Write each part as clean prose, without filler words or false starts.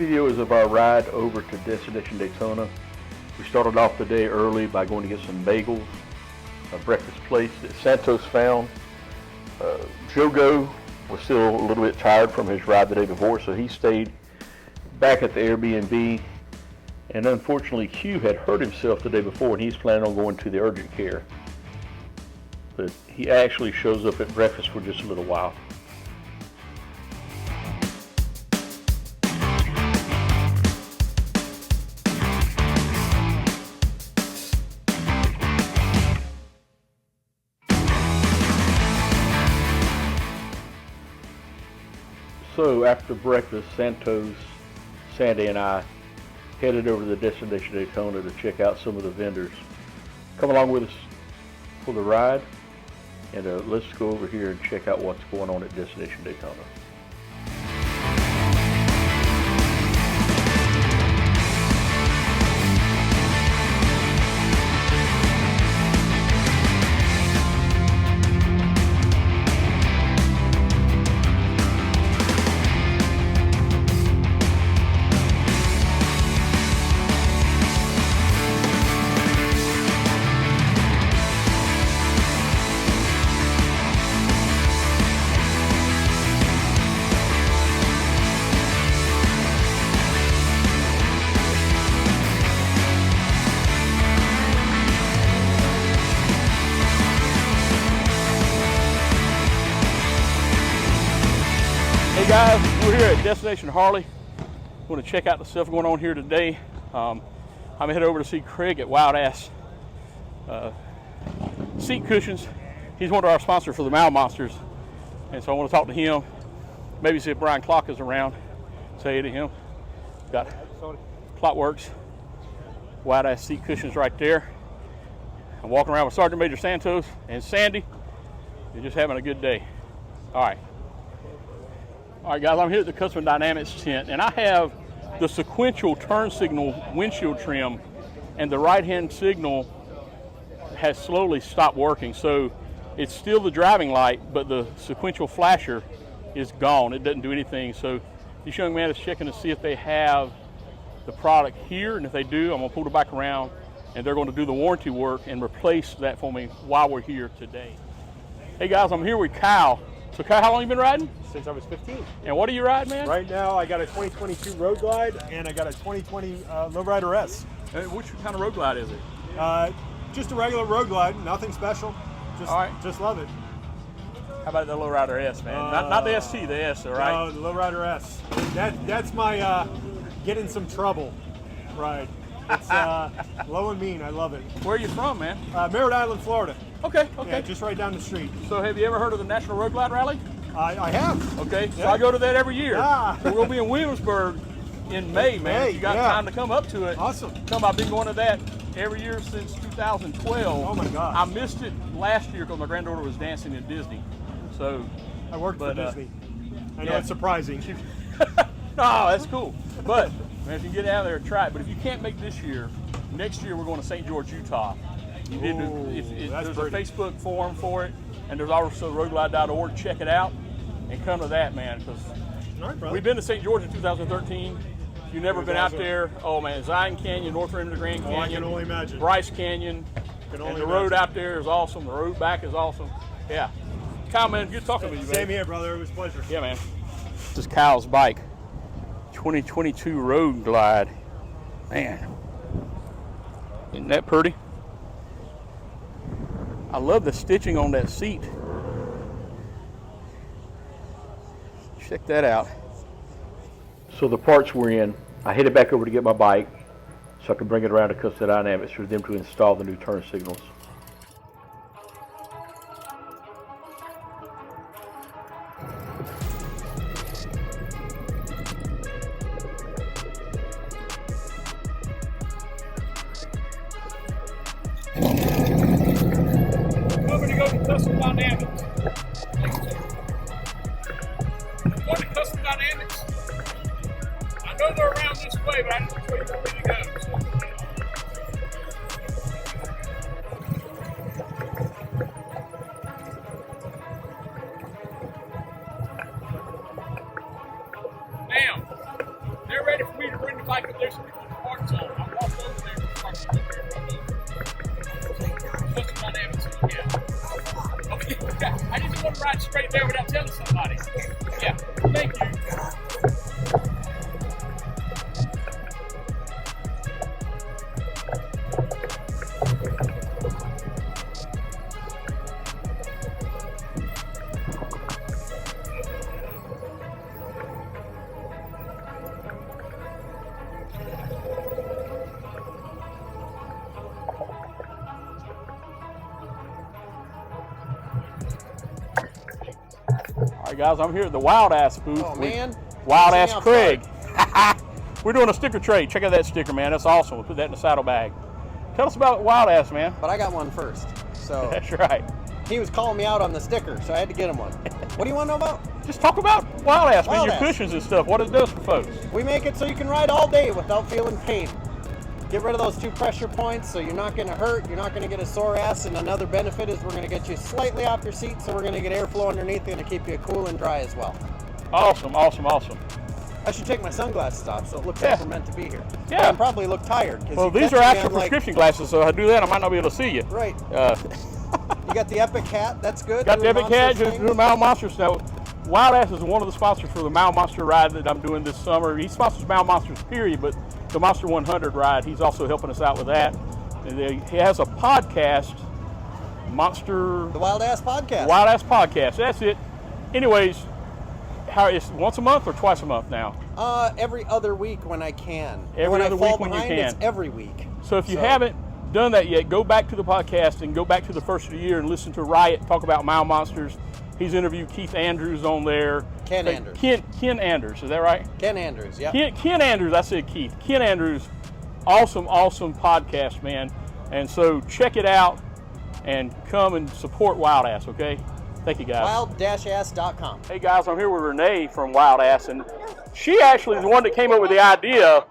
video is of our ride over to Destination Daytona. We started off the day early by going to get some bagels, a breakfast place that Santos found. Jogo was still a little bit tired from his ride the day before, so he stayed back at the Airbnb. And unfortunately, Hugh had hurt himself the day before, and he's planning on going to the urgent care. But he actually shows up at breakfast for just a little while. So after breakfast, Santos, Sandy, and I headed over to the Destination Daytona to check out some of the vendors. Come along with us for the ride, and let's go over here and check out what's going on at Destination Daytona. Hey guys, we're here at Destination Harley. We're going to check out the stuff going on here today. I'm headed over to see Craig at Wildass Seat Cushings. He's one of our sponsors for the Mile Monsters, and so I want to talk to him. Maybe see if Brian Clock is around. Say hey to him. Got Clockworks, Wildass Seat Cushings right there. I'm walking around with Sergeant Major Santos and Sandy. You're just having a good day. All right. All right, guys, I'm here at the Custom Dynamics tent, and I have the sequential turn signal windshield trim, and the right-hand signal has slowly stopped working. So it's still the driving light, but the sequential flasher is gone. It doesn't do anything. So this young man is checking to see if they have the product here, and if they do, I'm going to pull the bike around, and they're going to do the warranty work and replace that for me while we're here today. Hey, guys, I'm here with Kyle. So Kyle, how long you been riding? Since I was 15. And what do you ride, man? Right now, I got a 2022 Road Glide, and I got a 2020 Lowrider S. Which kind of Road Glide is it? Just a regular Road Glide, nothing special. Just love it. How about the Lowrider S, man? Not the ST, the S, all right? No, the Lowrider S. That's my get in some trouble ride. It's low and mean. I love it. Where are you from, man? Merritt Island, Florida. Okay. Yeah, just right down the street. So have you ever heard of the National Road Glide Rally? I have. Okay, yeah. So I go to that every year. Ah. So we'll be in Williamsburg in May, man. If you got time to come up to it. Awesome. I've been going to that every year since 2012. Oh my God. I missed it last year because my granddaughter was dancing in Disney. So I worked for Disney. I know it's surprising. No, that's cool. But man, if you get down there and try it. But if you can't make this year, next year we're going to St. George, Utah. There's a Facebook forum for it, and there's also roadglide.org. Check it out and come to that, man, because we've been to St. George in 2013. If you've never been out there, oh man, Zion Canyon, North Rim of the Grand Canyon, I can only imagine. Bryce Canyon, and the road out there is awesome. The road back is awesome. Yeah. Kyle, man, good talking with you, man. Same here, brother. It was a pleasure. Yeah, man. This is Kyle's bike, 2022 Road Glide. Man, isn't that pretty? I love the stitching on that seat. Check that out. So the parts were in. I headed back over to get my bike so I could bring it around to Custom Dynamics for them to install the new turn signals. Over to go to Custom Dynamics. Going to Custom Dynamics. I know they're around this way, but I don't know which way you want me to go. Now, they're ready for me ride straight there without telling somebody. Yeah, thank you. All right, guys, I'm here at the Wildass booth. Oh, man. Wildass Craig. We're doing a sticker trade. Check out that sticker, man. That's awesome. We'll put that in the saddlebag. Tell us about Wildass, man. But I got one first. So That's right. he was calling me out on the sticker, so I had to get him one. What do you want to know about? Just talk about Wildass, man, your Wildass. cushions and stuff, what it does for folks. We make it so you can ride all day without feeling pain. Get rid of those 2 pressure points so you're not going to hurt, you're not going to get a sore ass, and another benefit is we're going to get you slightly off your seat, so we're going to get airflow underneath you and keep you cool and dry as well. Awesome, awesome, awesome. I should take my sunglasses off so it looks like we're meant to be here. Yeah. I probably look tired. Well, these are actual prescription glasses, so if I do that, I might not be able to see you. Right. You got the Epic hat, that's good. Got the Doing Epic hat, monster just things. doing Mile Monsters. Now, Wildass is one of the sponsors for the Mile Monster ride that I'm doing this summer. He sponsors Mile Monsters, period, but the Monster 100 ride, he's also helping us out with that. And he has a podcast, The Wildass Podcast. Wildass Podcast. That's it. Anyways, how it's once a month or twice a month now? Every other week when I can. Every when other I fall week when you behind, can. It's every week. So if you haven't done that yet, go back to the podcast and go back to the first of the year and listen to Riot talk about Mile Monsters. He's interviewed Keith Andrews on there. Ken Andrews. Ken Andrews, is that right? Ken Andrews, yeah. Ken Andrews, I said Keith. Ken Andrews, awesome podcast, man. And so check it out and come and support Wildass, okay? Thank you, guys. Wild-ass.com. Hey, guys, I'm here with Rene from Wildass, and she actually is the one that came up with the idea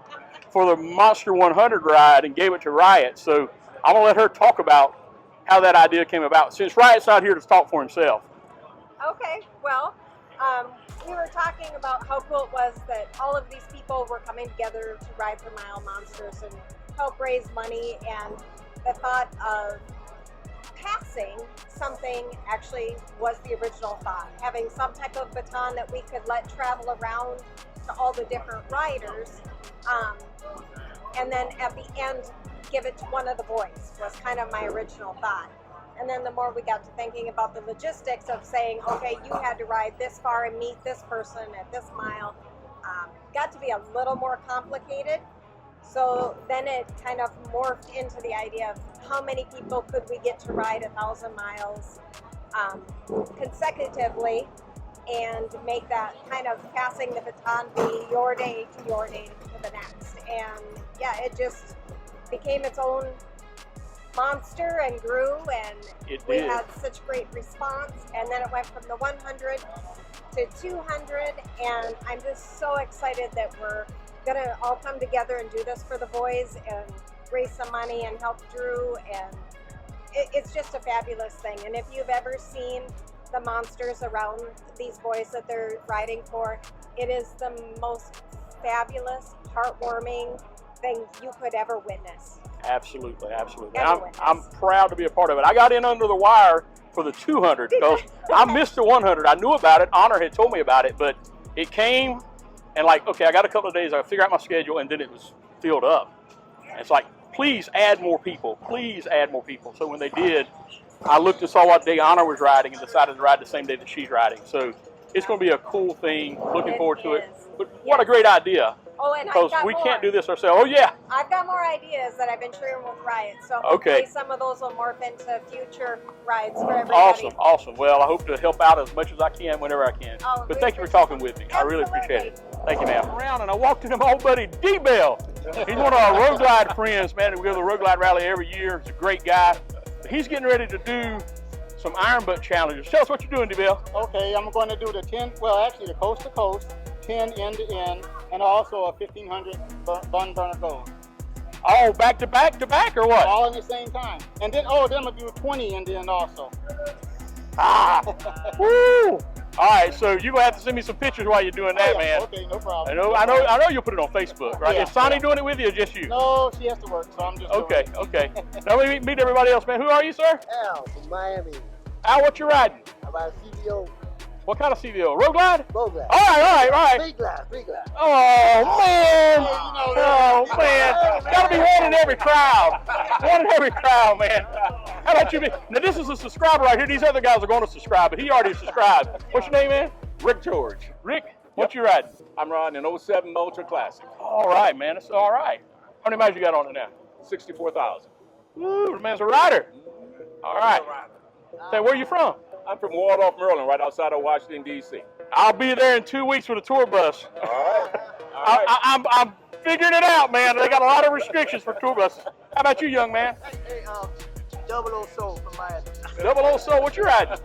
for the Monster 100 ride and gave it to Riot. So I'm going to let her talk about how that idea came about, since Riot's not here to talk for himself. Okay, well, we were talking about how cool it was that all of these people were coming together to ride for Mile Monsters and help raise money, and the thought of passing something actually was the original thought. Having some type of baton that we could let travel around to all the different riders, and then at the end give it to one of the boys was kind of my original thought. And then the more we got to thinking about the logistics of saying, okay, you had to ride this far and meet this person at this mile, got to be a little more complicated. So then it kind of morphed into the idea of how many people could we get to ride 1,000 miles consecutively, and make that kind of passing the baton be your day to the next. And yeah, it just became its own monster and grew, and we had such great response. And then it went from the 100 to 200, and I'm just so excited that we're gonna all come together and do this for the boys and raise some money and help Drew, and it's just a fabulous thing. And if you've ever seen the monsters around these boys that they're riding for, it is the most fabulous, heartwarming thing you could ever witness. Absolutely, absolutely. I'm proud to be a part of it. I got in under the wire for the 200 because I missed the 100. I knew about it. Honor had told me about it, but it came and like, okay, I got a couple of days. I figured out my schedule, and then it was filled up. And it's like, please add more people. Please add more people. So when they did, I looked and saw what day Honor was riding and decided to ride the same day that she's riding. So it's going to be a cool thing. Looking forward to it. But what a great idea. Oh, and because we can't do this ourselves. Oh, yeah. I've got more ideas that I've been sharing with Riot. So hopefully some of those will morph into future rides for everybody. Awesome, awesome. Well, I hope to help out as much as I can whenever I can. Oh, but thank you for talking with me. Absolutely. I really appreciate it. Thank you, ma'am. Around and I walked into my old buddy D-Bell. He's one of our Road Glide friends, man. We go to the Road Glide rally every year. He's a great guy. He's getting ready to do some iron butt challenges. Tell us what you're doing, D-Bell. Okay, I'm going to do the 10, well, actually the coast to coast, 10 end to end, and also a 1500 bun burner gold. All back to back to back, or what? All in the same time. And then, then I'm going to do 20 end to end also. Woo! All right, so you're going to have to send me some pictures while you're doing that, man. Okay, no problem. I know you'll put it on Facebook, right? Yeah, Is Sonny doing it with you or just you? No, she has to work, so I'm just Okay, okay. Now let me meet everybody else, man. Who are you, sir? Al from Miami. Al, what you riding? I'm about CVO. What kind of CVO? Road Glide? Road Glide. All right. Big glide, big glide. Oh, man. Oh, man. Got to be one in every crowd. One in every crowd, man. How about you? Now, this is a subscriber right here. These other guys are going to subscribe, but he already subscribed. What's your name, man? Rick George. Rick, what you riding? I'm riding an 07 Ultra Classic. All right, man. It's all right. How many miles you got on it now? 64,000. Woo, the man's a rider. All right. Say, where you from? I'm from Waldorf, Maryland, right outside of Washington, D.C. I'll be there in 2 weeks with a tour bus. All right. I'm figuring it out, man. They got a lot of restrictions for tour buses. How about you, young man? Hey, double O soul from Miami. Double O Soul, what you riding?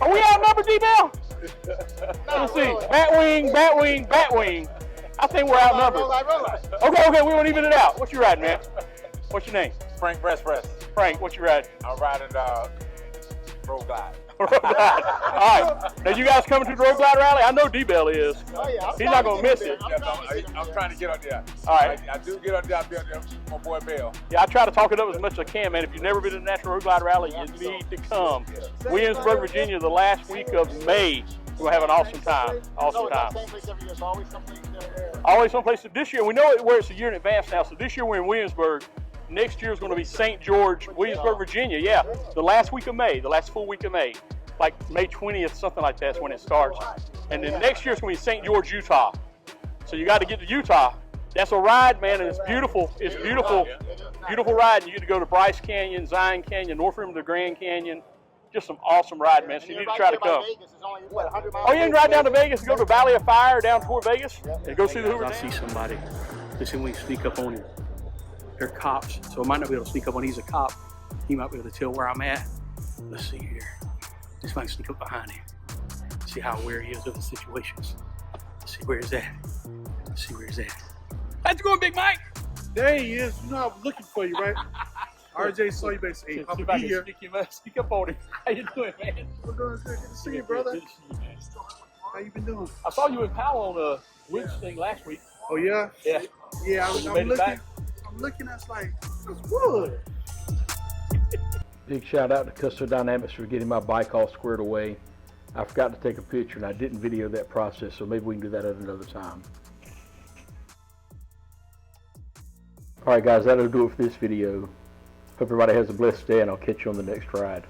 Are we outnumbered, D-Bell? Let's see. Batwing. I think we're outnumbered. Okay, we won't even it out. What you riding, man? What's your name? Frank Press. Frank, what you riding? I'm riding Road Glide. All right. Now, you guys coming to the Road Glide Rally? I know D-Bell is. Oh, yeah. He's not going to miss it. I'm trying to get up there. All right. I do get up there. I'll be up there with my boy Bill. Yeah, I try to talk it up as much as I can, man. If you've never been to the National Road Glide Rally, you need to come. Williamsburg, Virginia, the last week of May. We're going to have an awesome time. Awesome time. Same place every year. It's always someplace there. Always someplace. This year, we know where it's a year in advance now. So this year we're in Williamsburg. Next year is going to be St. George, Williamsburg, Virginia. Yeah, the last week of May, the last full week of May. Like May 20th, something like that's when it starts. And then next year it's going to be St. George, Utah. So you got to get to Utah. That's a ride, man, and it's beautiful. It's beautiful. Beautiful ride. You get to go to Bryce Canyon, Zion Canyon, North Rim of the Grand Canyon. Just some awesome ride, man. So you need to try to come. Oh, you can ride down to Vegas and go to Valley of Fire down toward Vegas and go see the Hoover Dam. I see somebody. They say we sneak up on him. They're cops, so I might not be able to sneak up on him. He's a cop. He might be able to tell where I'm at. Let's see here. Just might sneak up behind him. See how aware he is of the situations. Let's see where he's at. Let's see where he's at. How's it going, Big Mike? There he is. You know I'm looking for you, right? RJ saw you basically. Hey, Poppa-D here. Sneak up on him. How you doing, man? I'm doing good. Good to see you, brother. Good to see you, man. How you been doing? I saw you in Powell on a winch thing last week. Oh yeah? Yeah. Yeah, I'm looking at like it's wood. Big shout out to Custer Dynamics for getting my bike all squared away. I forgot to take a picture and I didn't video that process, so maybe we can do that at another time. Alright guys, that'll do it for this video. Hope everybody has a blessed day and I'll catch you on the next ride.